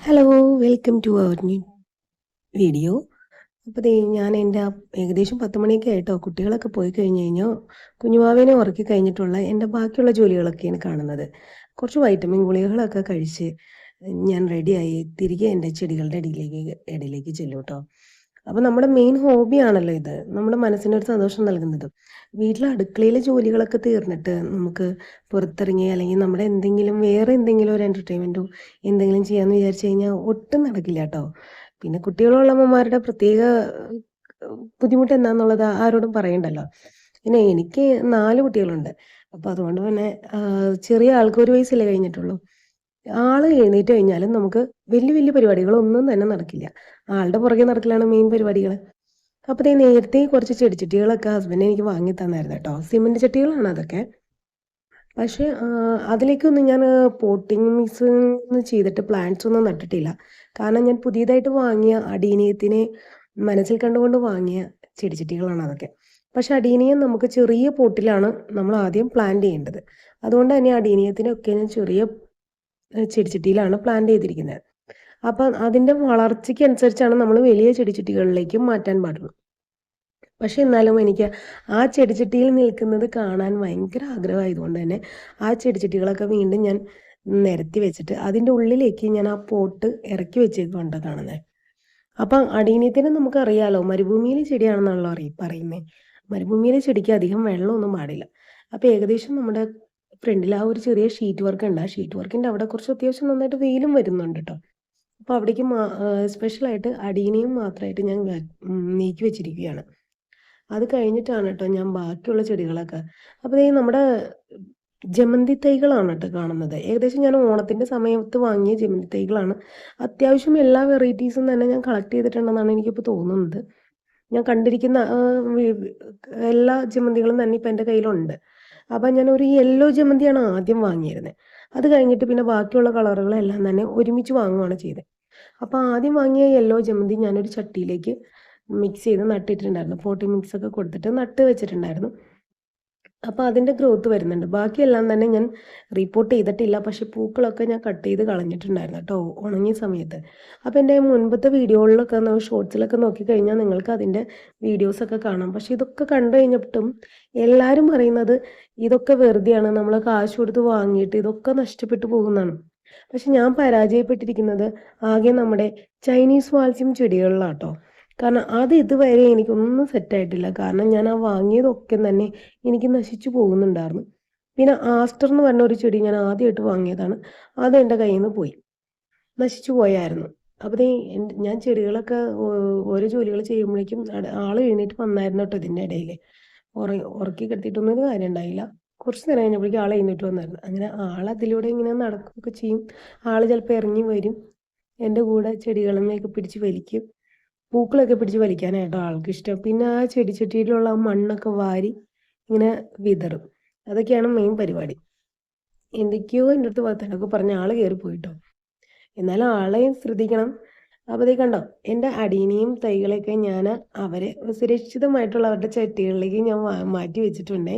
Hello, welcome to our new video. അപ്പോൾ ദേ ഞാൻ എൻ്റെ ഏകദേശം 10 മണിയൊക്കെ ആയിട്ടോ. കുട്ടികളൊക്കെ പോയി കഴിഞ്ഞ് കഴിഞ്ഞാൽ കുഞ്ഞുവാവേനെ ഉറക്കി കഴിഞ്ഞിട്ടുള്ള എൻ്റെ ബാക്കിയുള്ള ജോലികളൊക്കെയാണ് കാണുന്നത്. കുറച്ച് വൈറ്റമിൻ ഗുളികകളൊക്കെ കഴിച്ച് ഞാൻ റെഡിയായി തിരികെ എൻ്റെ ചെടികളുടെ ഇടയിലേക്ക് ചെല്ലും കേട്ടോ. അപ്പോൾ നമ്മുടെ മെയിൻ ഹോബിയാണല്ലോ ഇത്. നമ്മുടെ മനസ്സിനൊരു സന്തോഷം നൽകുന്നതും. വീട്ടിലെ അടുക്കളയിലെ ജോലികളൊക്കെ തീർന്നിട്ട് നമുക്ക് പുറത്തിറങ്ങി അല്ലെങ്കിൽ നമ്മുടെ വേറെ എന്തെങ്കിലും ഒരു എൻ്റർടൈൻമെൻറ്റോ എന്തെങ്കിലും ചെയ്യാമെന്ന് വിചാരിച്ച് കഴിഞ്ഞാൽ ഒട്ടും നടക്കില്ല കേട്ടോ. പിന്നെ കുട്ടികളുള്ള അമ്മമാരുടെ പ്രത്യേക ബുദ്ധിമുട്ട് എന്താണെന്നുള്ളത് ആരോടും പറയണ്ടല്ലോ. പിന്നെ എനിക്ക് 4 കുട്ടികളുണ്ട്. അപ്പോൾ അതുകൊണ്ട് തന്നെ ചെറിയ ആൾക്ക് 1 വയസ്സല്ലേ കഴിഞ്ഞിട്ടുള്ളൂ. ആള് എഴുന്നേറ്റ് കഴിഞ്ഞാലും നമുക്ക് വലിയ വലിയ പരിപാടികളൊന്നും തന്നെ നടക്കില്ല. ആളുടെ പുറകെ നടക്കലാണ് മെയിൻ പരിപാടികള്. അപ്പോൾ ദേ നേരത്തെ കുറച്ച് ചെടിച്ചട്ടികളൊക്കെ ഹസ്ബൻഡ് എനിക്ക് വാങ്ങി തന്നായിരുന്നു കേട്ടോ. സിമന്റ് ചട്ടികളാണ് അതൊക്കെ. പക്ഷേ അതിലേക്കൊന്നും ഞാൻ പോട്ടിംഗ് മിക്സ് ഒന്നും ചെയ്തിട്ട് പ്ലാന്റ്സ് ഒന്നും നട്ടിട്ടില്ല. കാരണം ഞാൻ പുതിയതായിട്ട് വാങ്ങിയ അടീനിയത്തിനെ മനസ്സിൽ കണ്ടുകൊണ്ട് വാങ്ങിയ ചെടിച്ചട്ടികളാണ് അതൊക്കെ. പക്ഷേ അടീനിയം നമുക്ക് ചെറിയ പോട്ടിലാണ് നമ്മൾ ആദ്യം പ്ലാന്റ് ചെയ്യേണ്ടത്. അതുകൊണ്ട് തന്നെ അടീനിയത്തിനൊക്കെ ഞാൻ ചെറിയ ചെടിച്ചട്ടിയിലാണ് പ്ലാന്റ് ചെയ്തിരിക്കുന്നത്. അപ്പം അതിൻ്റെ വളർച്ചയ്ക്ക് അനുസരിച്ചാണ് നമ്മൾ വലിയ ചെടിച്ചട്ടികളിലേക്ക് മാറ്റാൻ പാടുള്ളൂ. പക്ഷെ എന്നാലും എനിക്ക് ആ ചെടിച്ചട്ടിയിൽ നിൽക്കുന്നത് കാണാൻ ഭയങ്കര ആഗ്രഹമായതുകൊണ്ട് തന്നെ ആ ചെടിച്ചട്ടികളൊക്കെ വീണ്ടും ഞാൻ നിരത്തി വെച്ചിട്ട് അതിൻ്റെ ഉള്ളിലേക്ക് ഞാൻ ആ പോട്ട് ഇറക്കി വെച്ചേക്കുവാണ് കാണുന്നത്. അപ്പം അടീനിയത്തിന് നമുക്കറിയാലോ, മരുഭൂമിയിലെ ചെടിയാണെന്നാണല്ലോ പറയുന്നത്. മരുഭൂമിയിലെ ചെടിക്ക് അധികം വെള്ളമൊന്നും പാടില്ല. അപ്പോൾ ഏകദേശം നമ്മുടെ ഫ്രണ്ടിൽ ആ ഒരു ചെറിയ ഷീറ്റ് വർക്ക് ഉണ്ട്. ആ ഷീറ്റ് വർക്കിൻ്റെ അവിടെ കുറച്ച് അത്യാവശ്യം നന്നായിട്ട് വെയിലും വരുന്നുണ്ട് കേട്ടോ. അപ്പോൾ അവിടേക്ക് സ്പെഷ്യലായിട്ട് അടീനിയം മാത്രമായിട്ട് ഞാൻ നീക്കി വെച്ചിരിക്കുകയാണ്. അത് കഴിഞ്ഞിട്ടാണ് കേട്ടോ ഞാൻ ബാക്കിയുള്ള ചെടികളൊക്കെ. അപ്പോൾ ഈ നമ്മുടെ ജമന്തി തൈകളാണ് കേട്ടോ കാണുന്നത്. ഏകദേശം ഞാൻ ഓണത്തിൻ്റെ സമയത്ത് വാങ്ങിയ ജമന്തി തൈകളാണ്. അത്യാവശ്യം എല്ലാ വെറൈറ്റീസും തന്നെ ഞാൻ കളക്ട് ചെയ്തിട്ടുണ്ടെന്നാണ് എനിക്കിപ്പോൾ തോന്നുന്നത്. ഞാൻ കണ്ടിരിക്കുന്ന എല്ലാ ജമന്തികളും തന്നെ ഇപ്പം എൻ്റെ കയ്യിലുണ്ട്. അപ്പം ഞാൻ ഒരു യെല്ലോ ജമന്തിയാണ് ആദ്യം വാങ്ങിയിരുന്നത്. അത് കഴിഞ്ഞിട്ട് പിന്നെ ബാക്കിയുള്ള കളറുകളെല്ലാം തന്നെ ഒരുമിച്ച് വാങ്ങുകയാണ് ചെയ്തത്. അപ്പോൾ ആദ്യം വാങ്ങിയ യെല്ലോ ജമന്തി ഞാനൊരു ചട്ടിയിലേക്ക് മിക്സ് ചെയ്ത് നട്ടിട്ടുണ്ടായിരുന്നു. പോട്ടി മിക്സൊക്കെ കൊടുത്തിട്ട് നട്ട് വെച്ചിട്ടുണ്ടായിരുന്നു. അപ്പോൾ അതിൻ്റെ ഗ്രോത്ത് വരുന്നുണ്ട്. ബാക്കിയെല്ലാം തന്നെ ഞാൻ റിപ്പോർട്ട് ചെയ്തിട്ടില്ല. പക്ഷേ പൂക്കളൊക്കെ ഞാൻ കട്ട് ചെയ്ത് കളഞ്ഞിട്ടുണ്ടായിരുന്നു കേട്ടോ ഉണങ്ങിയ സമയത്ത്. അപ്പോൾ എൻ്റെ മുൻപത്തെ വീഡിയോകളിലൊക്കെ ഷോർട്സിലൊക്കെ നോക്കിക്കഴിഞ്ഞാൽ നിങ്ങൾക്ക് അതിൻ്റെ വീഡിയോസൊക്കെ കാണാം. പക്ഷേ ഇതൊക്കെ കണ്ടു കഴിഞ്ഞിട്ടും എല്ലാവരും പറയുന്നത് ഇതൊക്കെ വെറുതെയാണ്, നമ്മൾ കാശ് കൊടുത്ത് വാങ്ങിയിട്ട് ഇതൊക്കെ നഷ്ടപ്പെട്ടു പോകുന്നതാണ്. പക്ഷെ ഞാൻ പരാജയപ്പെട്ടിരിക്കുന്നത് ആകെ നമ്മുടെ ചൈനീസ് വാൽസ്യം ചെടികളിലാട്ടോ. കാരണം അത് ഇതുവരെ എനിക്കൊന്നും സെറ്റായിട്ടില്ല. കാരണം ഞാൻ ആ വാങ്ങിയതൊക്കെ തന്നെ എനിക്ക് നശിച്ചു പോകുന്നുണ്ടായിരുന്നു. പിന്നെ ആസ്റ്റർ എന്ന് പറഞ്ഞ ഒരു ചെടി ഞാൻ ആദ്യമായിട്ട് വാങ്ങിയതാണ്. അത് എൻ്റെ കയ്യിൽ നിന്ന് പോയി. നശിച്ചു പോയായിരുന്നു. അപ്പോൾ ഞാൻ ചെടികളൊക്കെ ഓരോ ജോലികൾ ചെയ്യുമ്പോഴേക്കും ആൾ എഴുന്നേറ്റ് വന്നായിരുന്നു കേട്ടോ ഇതിൻ്റെ ഇടയിൽ. ഉറക്കി കിടത്തിയിട്ടൊന്നും ഒരു കാര്യം ഉണ്ടായില്ല. കുറച്ച് നേരം കഴിഞ്ഞപ്പോഴേക്കും ആൾ എഴുന്നേറ്റ് വന്നായിരുന്നു. അങ്ങനെ ആൾ അതിലൂടെ ഇങ്ങനെ നടക്കുകയൊക്കെ ചെയ്യും. ആൾ ചിലപ്പോൾ ഇറങ്ങി വരും. എൻ്റെ കൂടെ ചെടികളുമേയൊക്കെ പിടിച്ച് വലിക്കും. പൂക്കളൊക്കെ പിടിച്ച് വലിക്കാനായിട്ടോ ആൾക്കിഷ്ടം. പിന്നെ ആ ചെടിച്ചട്ടിയിലുള്ള ആ മണ്ണൊക്കെ വാരി ഇങ്ങനെ വിതറും. അതൊക്കെയാണ് മെയിൻ പരിപാടി. എന്തൊക്കെയോ എൻ്റെ അടുത്ത് വർത്താനമൊക്കെ പറഞ്ഞ് ആൾ കയറി പോയിട്ടോ. എന്നാലും ആളെയും ശ്രദ്ധിക്കണം. അപ്പോൾ ദേ കണ്ടോ, എൻ്റെ അടീനിയം തൈകളെയൊക്കെ ഞാൻ അവരെ സുരക്ഷിതമായിട്ടുള്ള അവരുടെ ചട്ടികളിലേക്ക് ഞാൻ മാറ്റി വെച്ചിട്ടുണ്ടേ.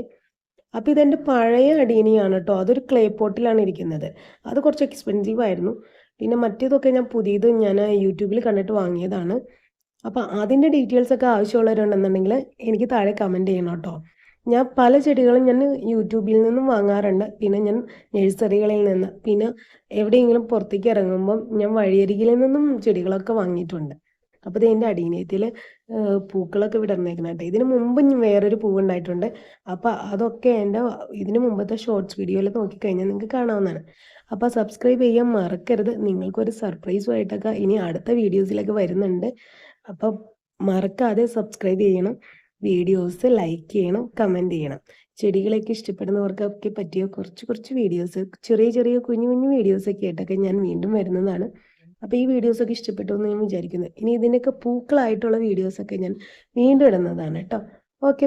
അപ്പോൾ ഇതെൻ്റെ പഴയ അടീനിയാണ് കേട്ടോ. അതൊരു ക്ലേ പോട്ടിലാണ് ഇരിക്കുന്നത്. അത് കുറച്ച് എക്സ്പെൻസീവ് ആയിരുന്നു. പിന്നെ മറ്റേതൊക്കെ ഞാൻ പുതിയത് യൂട്യൂബിൽ കണ്ടിട്ട് വാങ്ങിയതാണ്. അപ്പോൾ അതിൻ്റെ ഡീറ്റെയിൽസൊക്കെ ആവശ്യമുള്ളവരുണ്ടെന്നുണ്ടെങ്കിൽ എനിക്ക് താഴെ കമൻറ്റ് ചെയ്യണം കേട്ടോ. ഞാൻ പല ചെടികളും ഞാൻ യൂട്യൂബിൽ നിന്നും വാങ്ങാറുണ്ട്. പിന്നെ ഞാൻ നഴ്സറികളിൽ നിന്ന്, പിന്നെ എവിടെയെങ്കിലും പുറത്തേക്ക് ഇറങ്ങുമ്പം ഞാൻ വഴിയരികിൽ നിന്നും ചെടികളൊക്കെ വാങ്ങിയിട്ടുണ്ട്. അപ്പോൾ ഇത് എൻ്റെ അടീനിയത്തിൽ പൂക്കളൊക്കെ വിടർന്നേക്കണം കേട്ടോ. ഇതിന് മുമ്പ് വേറൊരു പൂവുണ്ടായിട്ടുണ്ട്. അപ്പോൾ അതൊക്കെ എൻ്റെ ഇതിന് മുമ്പത്തെ ഷോർട്സ് വീഡിയോയിൽ നോക്കിക്കഴിഞ്ഞാൽ നിങ്ങൾക്ക് കാണാവുന്നതാണ്. അപ്പോൾ സബ്സ്ക്രൈബ് ചെയ്യാൻ മറക്കരുത്. നിങ്ങൾക്കൊരു സർപ്രൈസുമായിട്ടൊക്കെ ഇനി അടുത്ത വീഡിയോസിലൊക്കെ വരുന്നുണ്ട്. അപ്പം മറക്കാതെ സബ്സ്ക്രൈബ് ചെയ്യണം, വീഡിയോസ് ലൈക്ക് ചെയ്യണം, കമൻറ്റ് ചെയ്യണം. ചെടികളൊക്കെ ഇഷ്ടപ്പെടുന്നവർക്കൊക്കെ പറ്റിയ കുറച്ച് വീഡിയോസ്, ചെറിയ ചെറിയ കുഞ്ഞു കുഞ്ഞു വീഡിയോസൊക്കെ ആയിട്ടൊക്കെ ഞാൻ വീണ്ടും വരുന്നതാണ്. അപ്പോൾ ഈ വീഡിയോസൊക്കെ ഇഷ്ടപ്പെട്ടു എന്ന് ഞാൻ വിചാരിക്കുന്നു. ഇനി ഇതിനൊക്കെ പൂക്കളായിട്ടുള്ള വീഡിയോസൊക്കെ ഞാൻ വീണ്ടും ഇടുന്നതാണ് കേട്ടോ. ഓക്കെ.